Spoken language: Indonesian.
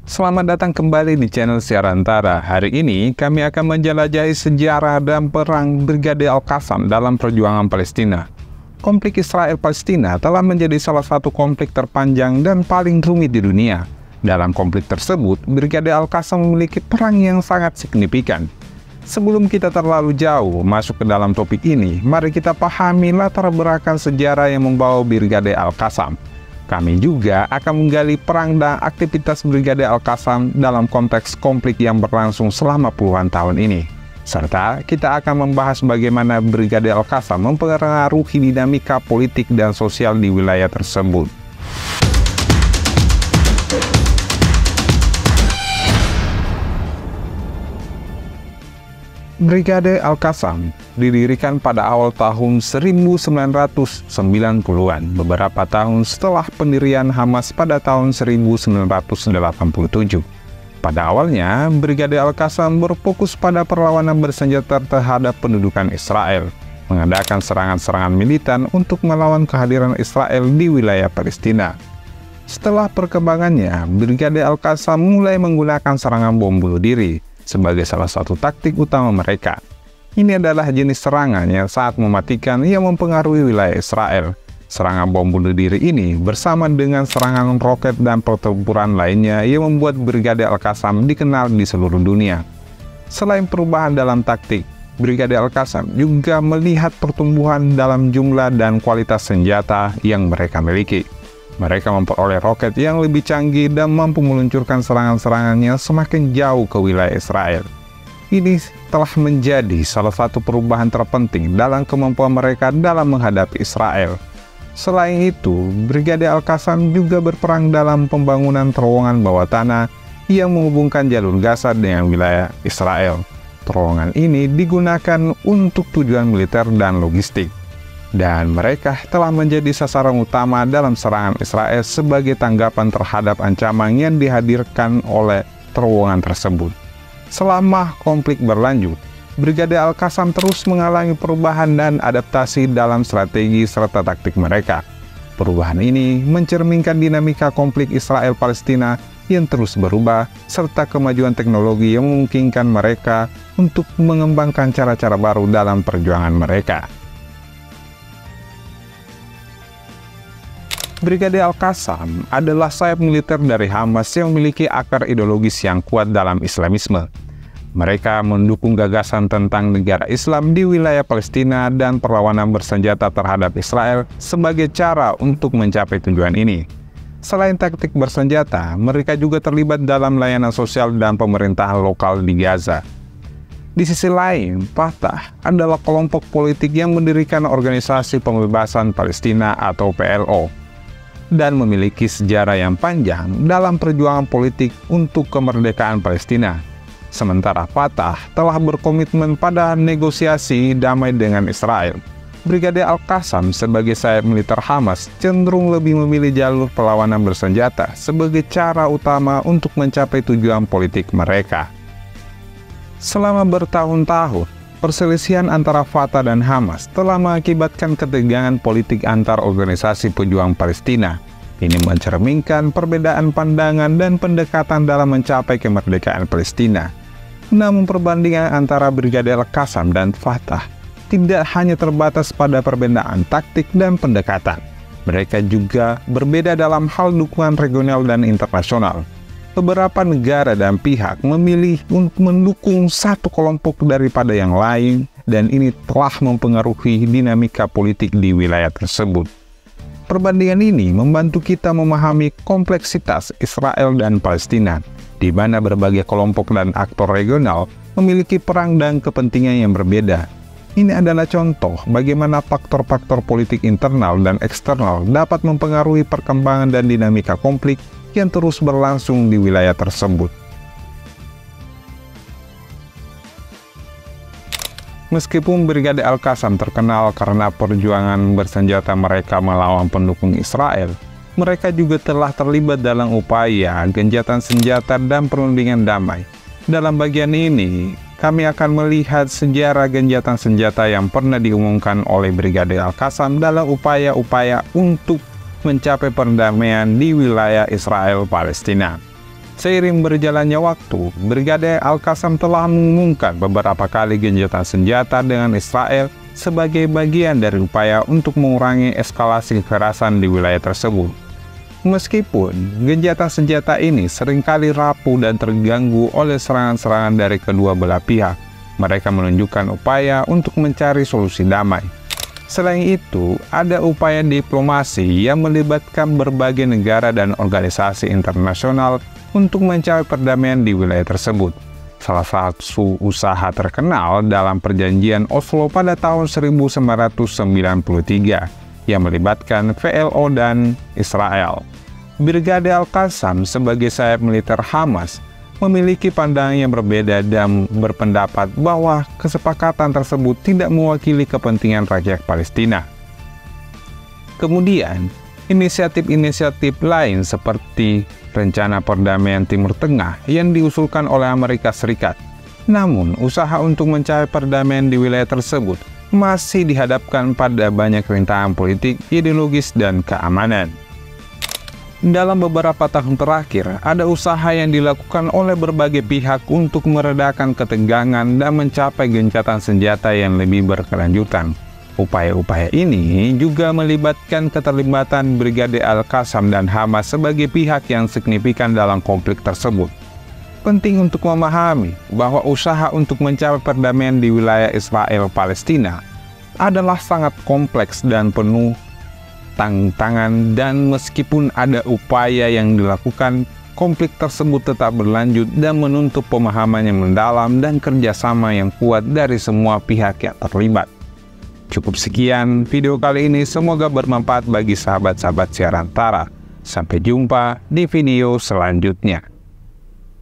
Selamat datang kembali di channel Siarantara. Hari ini kami akan menjelajahi sejarah dan perang Brigade Al-Qassam dalam perjuangan Palestina. Konflik Israel-Palestina telah menjadi salah satu konflik terpanjang dan paling rumit di dunia. Dalam konflik tersebut, Brigade Al-Qassam memiliki peran yang sangat signifikan. Sebelum kita terlalu jauh masuk ke dalam topik ini, mari kita pahami latar belakang sejarah yang membawa Brigade Al-Qassam. Kami juga akan menggali perang dan aktivitas Brigade Al-Qassam dalam konteks konflik yang berlangsung selama puluhan tahun ini. Serta kita akan membahas bagaimana Brigade Al-Qassam mempengaruhi dinamika politik dan sosial di wilayah tersebut. Brigade Al-Qassam didirikan pada awal tahun 1990-an, beberapa tahun setelah pendirian Hamas pada tahun 1987. Pada awalnya, Brigade Al-Qassam berfokus pada perlawanan bersenjata terhadap pendudukan Israel, mengadakan serangan-serangan militan untuk melawan kehadiran Israel di wilayah Palestina. Setelah perkembangannya, Brigade Al-Qassam mulai menggunakan serangan bom bunuh diri sebagai salah satu taktik utama mereka. Ini adalah jenis serangan yang sangat mematikan yang mempengaruhi wilayah Israel. Serangan bom bunuh diri ini bersama dengan serangan roket dan pertempuran lainnya yang membuat Brigade Al-Qassam dikenal di seluruh dunia. Selain perubahan dalam taktik, Brigade Al-Qassam juga melihat pertumbuhan dalam jumlah dan kualitas senjata yang mereka miliki. Mereka memperoleh roket yang lebih canggih dan mampu meluncurkan serangan-serangannya semakin jauh ke wilayah Israel. Ini telah menjadi salah satu perubahan terpenting dalam kemampuan mereka dalam menghadapi Israel. Selain itu, Brigade Al-Qassam juga berperang dalam pembangunan terowongan bawah tanah yang menghubungkan jalur Gaza dengan wilayah Israel. Terowongan ini digunakan untuk tujuan militer dan logistik. Dan mereka telah menjadi sasaran utama dalam serangan Israel sebagai tanggapan terhadap ancaman yang dihadirkan oleh terowongan tersebut. Selama konflik berlanjut, Brigade Al-Qassam terus mengalami perubahan dan adaptasi dalam strategi serta taktik mereka. Perubahan ini mencerminkan dinamika konflik Israel-Palestina yang terus berubah, serta kemajuan teknologi yang memungkinkan mereka untuk mengembangkan cara-cara baru dalam perjuangan mereka. Brigade Al-Qassam adalah sayap militer dari Hamas yang memiliki akar ideologis yang kuat dalam Islamisme. Mereka mendukung gagasan tentang negara Islam di wilayah Palestina dan perlawanan bersenjata terhadap Israel sebagai cara untuk mencapai tujuan ini. Selain taktik bersenjata, mereka juga terlibat dalam layanan sosial dan pemerintahan lokal di Gaza. Di sisi lain, Fatah adalah kelompok politik yang mendirikan Organisasi Pembebasan Palestina atau PLO, dan memiliki sejarah yang panjang dalam perjuangan politik untuk kemerdekaan Palestina. Sementara Fatah telah berkomitmen pada negosiasi damai dengan Israel. Brigade Al-Qassam sebagai sayap militer Hamas cenderung lebih memilih jalur perlawanan bersenjata sebagai cara utama untuk mencapai tujuan politik mereka. Selama bertahun-tahun, perselisihan antara Fatah dan Hamas telah mengakibatkan ketegangan politik antar organisasi pejuang Palestina. Ini mencerminkan perbedaan pandangan dan pendekatan dalam mencapai kemerdekaan Palestina. Namun perbandingan antara Brigade Al-Qassam dan Fatah tidak hanya terbatas pada perbedaan taktik dan pendekatan. Mereka juga berbeda dalam hal dukungan regional dan internasional. Beberapa negara dan pihak memilih untuk mendukung satu kelompok daripada yang lain, dan ini telah mempengaruhi dinamika politik di wilayah tersebut. Perbandingan ini membantu kita memahami kompleksitas Israel dan Palestina, di mana berbagai kelompok dan aktor regional memiliki perang dan kepentingan yang berbeda. Ini adalah contoh bagaimana faktor-faktor politik internal dan eksternal dapat mempengaruhi perkembangan dan dinamika konflik yang terus berlangsung di wilayah tersebut. Meskipun Brigade Al-Qassam terkenal karena perjuangan bersenjata mereka melawan pendukung Israel, mereka juga telah terlibat dalam upaya gencatan senjata dan perundingan damai. Dalam bagian ini, kami akan melihat sejarah gencatan senjata yang pernah diumumkan oleh Brigade Al-Qassam dalam upaya-upaya untuk mencapai perdamaian di wilayah Israel-Palestina. Seiring berjalannya waktu, Brigade Al-Qassam telah mengumumkan beberapa kali gencatan senjata dengan Israel sebagai bagian dari upaya untuk mengurangi eskalasi kekerasan di wilayah tersebut. Meskipun gencatan senjata ini seringkali rapuh dan terganggu oleh serangan-serangan dari kedua belah pihak, mereka menunjukkan upaya untuk mencari solusi damai. Selain itu, ada upaya diplomasi yang melibatkan berbagai negara dan organisasi internasional untuk mencari perdamaian di wilayah tersebut. Salah satu usaha terkenal dalam perjanjian Oslo pada tahun 1993 yang melibatkan PLO dan Israel. Brigade Al-Qassam sebagai sayap militer Hamas memiliki pandangan yang berbeda dan berpendapat bahwa kesepakatan tersebut tidak mewakili kepentingan rakyat Palestina. Kemudian, inisiatif-inisiatif lain seperti rencana perdamaian Timur Tengah yang diusulkan oleh Amerika Serikat. Namun, usaha untuk mencari perdamaian di wilayah tersebut masih dihadapkan pada banyak rintangan politik, ideologis, dan keamanan. Dalam beberapa tahun terakhir, ada usaha yang dilakukan oleh berbagai pihak untuk meredakan ketegangan dan mencapai gencatan senjata yang lebih berkelanjutan. Upaya-upaya ini juga melibatkan keterlibatan Brigade Al-Qassam dan Hamas sebagai pihak yang signifikan dalam konflik tersebut. Penting untuk memahami bahwa usaha untuk mencapai perdamaian di wilayah Israel-Palestina adalah sangat kompleks dan penuh tantangan, dan meskipun ada upaya yang dilakukan, konflik tersebut tetap berlanjut dan menuntut pemahaman yang mendalam dan kerjasama yang kuat dari semua pihak yang terlibat. Cukup sekian video kali ini, semoga bermanfaat bagi sahabat-sahabat Siarantara. Sampai jumpa di video selanjutnya.